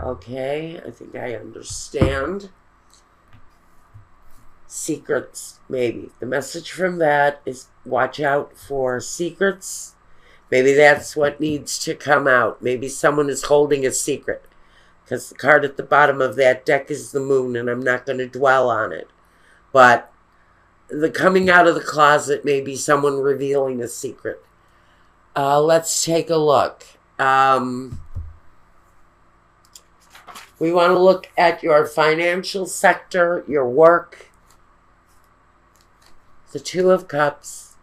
Okay, I think I understand. Secrets, maybe. The message from that is watch out for secrets. Maybe that's what needs to come out. Maybe someone is holding a secret. Because the card at the bottom of that deck is the moon, and I'm not going to dwell on it. But the coming out of the closet may be someone revealing a secret. Let's take a look. We want to look at your financial sector, your work, the Two of Cups,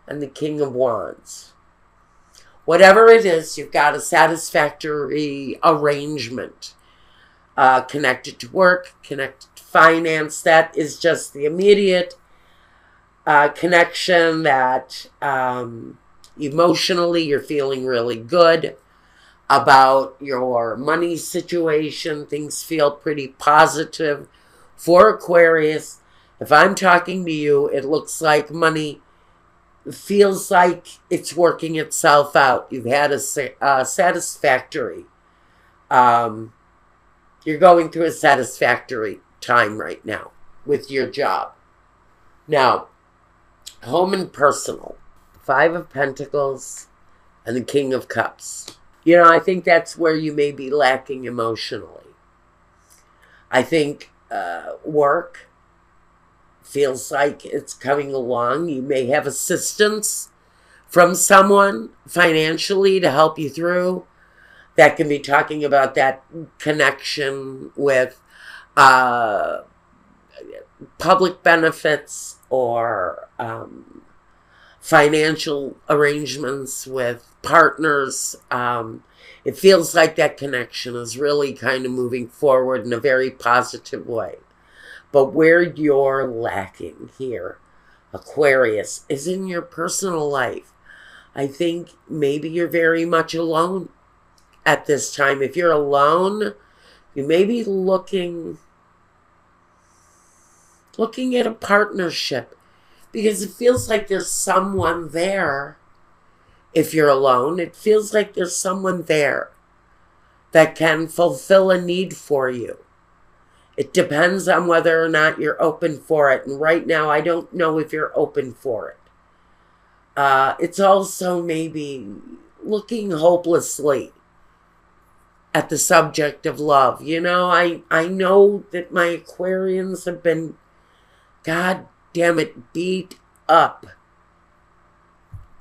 and the King of Wands. Whatever it is, you've got a satisfactory arrangement connected to work, connected to finance. That is just the immediate connection that emotionally you're feeling really good about your money situation. Things feel pretty positive. For Aquarius, if I'm talking to you, it looks like money feels like it's working itself out. You've had a satisfactory, you're going through a satisfactory time right now with your job. Now, home and personal, Five of Pentacles and the King of Cups. You know, I think that's where you may be lacking emotionally. I think work feels like it's coming along. You may have assistance from someone financially to help you through. That can be talking about that connection with public benefits or financial arrangements with partners. It feels like that connection is really kind of moving forward in a very positive way. But where you're lacking here, Aquarius, is in your personal life. I think maybe you're very much alone at this time. If you're alone, you may be looking at a partnership, because it feels like there's someone there. If you're alone, it feels like there's someone there that can fulfill a need for you. It depends on whether or not you're open for it. And right now, I don't know if you're open for it. It's also maybe looking hopelessly at the subject of love. You know, I know that my Aquarians have been, God damn it, beat up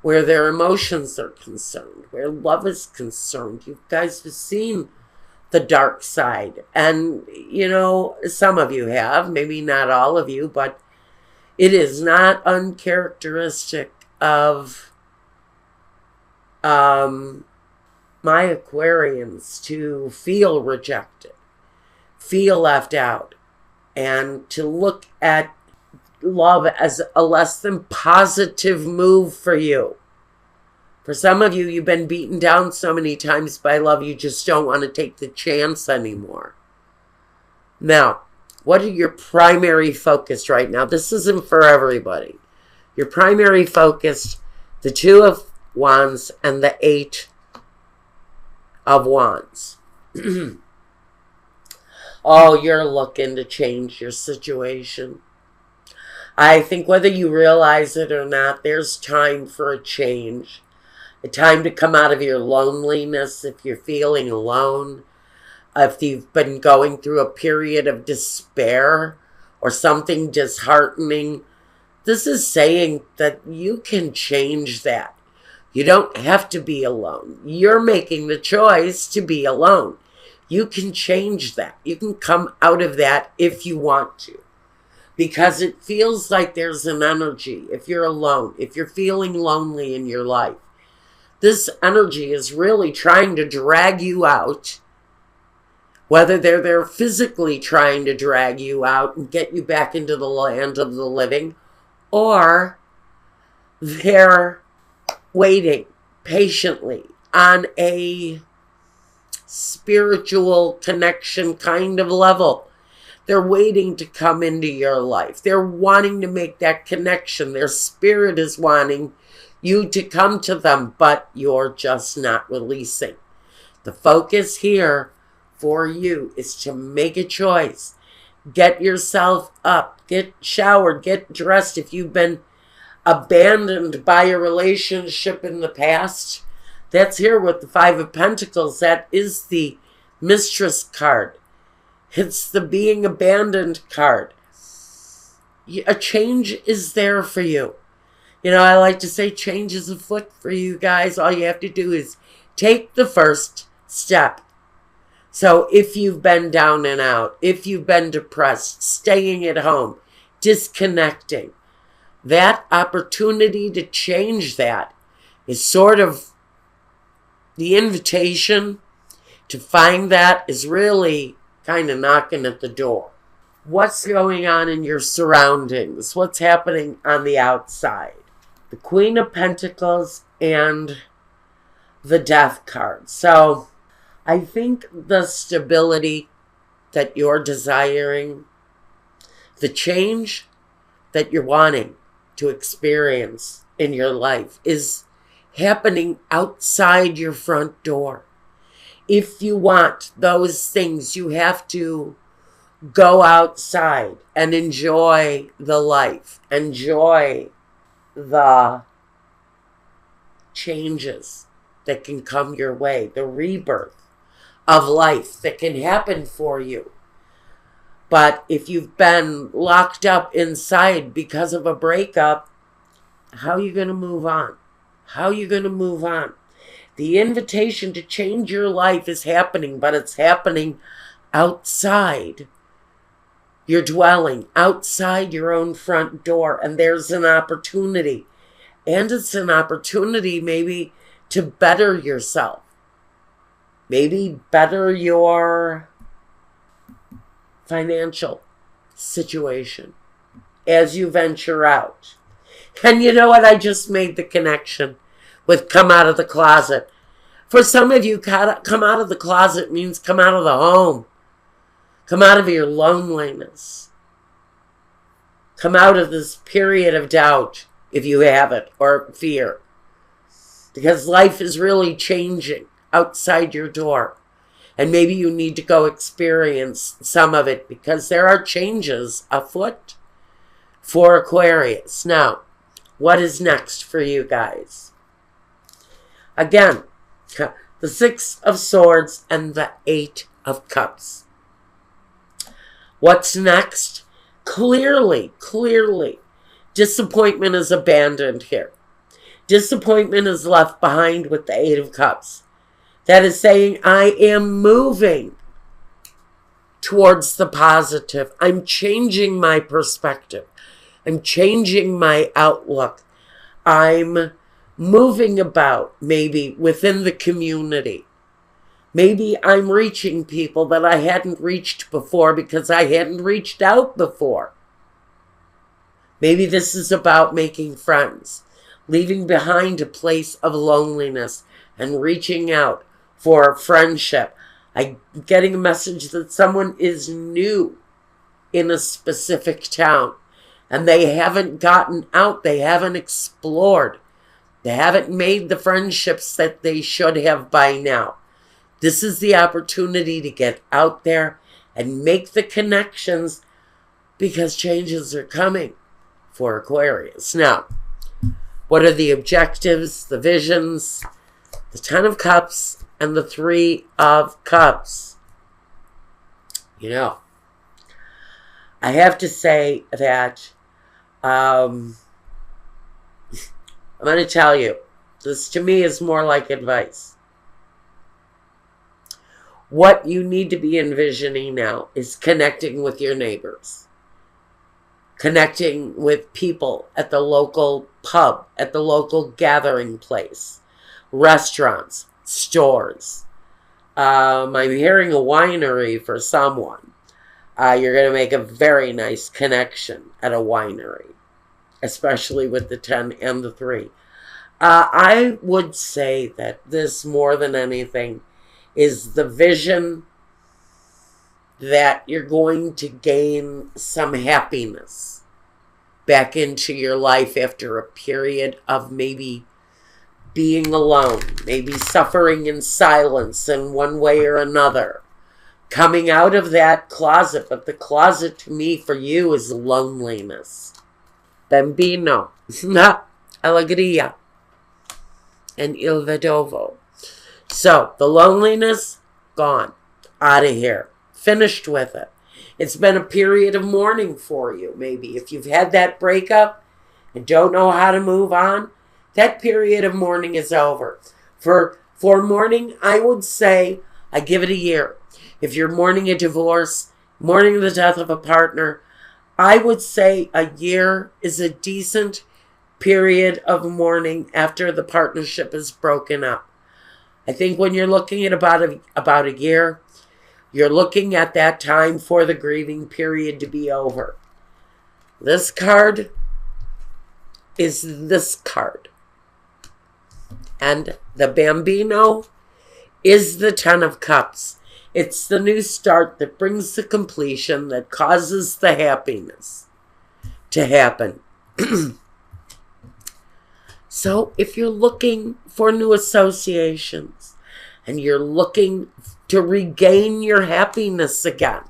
where their emotions are concerned, where love is concerned. You guys have seen the dark side. And, you know, some of you have, maybe not all of you, but it is not uncharacteristic of my Aquarians to feel rejected, feel left out, and to look at love as a less than positive move for you. For some of you, you've been beaten down so many times by love, you just don't want to take the chance anymore. Now, what are your primary focus right now? This isn't for everybody. Your primary focus, the Two of Wands and the Eight of Wands. Oh, you're looking to change your situation. I think whether you realize it or not, there's time for a change. A time to come out of your loneliness if you're feeling alone. If you've been going through a period of despair or something disheartening, this is saying that you can change that. You don't have to be alone. You're making the choice to be alone. You can change that. You can come out of that if you want to. Because it feels like there's an energy if you're alone, if you're feeling lonely in your life. This energy is really trying to drag you out, whether they're physically trying to drag you out and get you back into the land of the living, or they're waiting patiently on a spiritual connection kind of level. They're waiting to come into your life. They're wanting to make that connection. Their spirit is wanting you to come to them, but you're just not releasing. The focus here for you is to make a choice. Get yourself up, get showered, get dressed. If you've been abandoned by a relationship in the past, that's here with the Five of Pentacles. That is the Mistress card. It's the being abandoned card. A change is there for you. You know, I like to say change is afoot for you guys. All you have to do is take the first step. So if you've been down and out, if you've been depressed, staying at home, disconnecting, that opportunity to change that is sort of the invitation to find that is really kind of knocking at the door. What's going on in your surroundings? What's happening on the outside? The Queen of Pentacles and the Death card. So I think the stability that you're desiring, the change that you're wanting to experience in your life is happening outside your front door. If you want those things, you have to go outside and enjoy the life, enjoy the changes that can come your way, the rebirth of life that can happen for you. But if you've been locked up inside because of a breakup, how are you going to move on? How are you going to move on? The invitation to change your life is happening, but it's happening outside your dwelling, outside your own front door. And there's an opportunity. And it's an opportunity maybe to better yourself. Maybe better your financial situation as you venture out. And you know what? I just made the connection with come out of the closet. For some of you, come out of the closet means come out of the home. Come out of your loneliness. Come out of this period of doubt, if you have it, or fear. Because life is really changing outside your door. And maybe you need to go experience some of it because there are changes afoot for Aquarius. Now, what is next for you guys? Again, the Six of Swords and the Eight of Cups. What's next? Clearly, disappointment is abandoned here. Disappointment is left behind with the Eight of Cups. That is saying, I am moving towards the positive. I'm changing my perspective. I'm changing my outlook. I'm moving about maybe within the community. Maybe I'm reaching people that I hadn't reached before because I hadn't reached out before. Maybe this is about making friends, leaving behind a place of loneliness and reaching out for friendship. I'm getting a message that someone is new in a specific town and they haven't gotten out. They haven't explored. They haven't made the friendships that they should have by now. This is the opportunity to get out there and make the connections because changes are coming for Aquarius. Now, what are the objectives, the visions, the Ten of Cups, and the Three of Cups? You know, I have to say that I'm going to tell you, this to me is more like advice. What you need to be envisioning now is connecting with your neighbors. Connecting with people at the local pub, at the local gathering place, restaurants, stores. I'm hearing a winery for someone. You're going to make a very nice connection at a winery, especially with the 10 and the 3. I would say that this, more than anything, is the vision that you're going to gain some happiness back into your life after a period of maybe being alone, maybe suffering in silence in one way or another, coming out of that closet. But the closet to me for you is loneliness. Bambino, alegria, and il vedovo. So the loneliness, gone, out of here, finished with it. It's been a period of mourning for you, maybe. If you've had that breakup and don't know how to move on, that period of mourning is over. For mourning, I would say I give it a year. If you're mourning a divorce, mourning the death of a partner, I would say a year is a decent period of mourning after the partnership is broken up. I think when you're looking at about a year, you're looking at that time for the grieving period to be over. This card is this card. And the Bambino is the Ten of Cups. It's the new start that brings the completion, that causes the happiness to happen. So if you're looking for new associations and you're looking to regain your happiness again,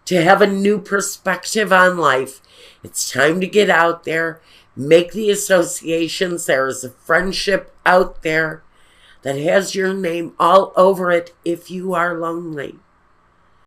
to have a new perspective on life, it's time to get out there, make the associations. There is a friendship out there that has your name all over it if you are lonely.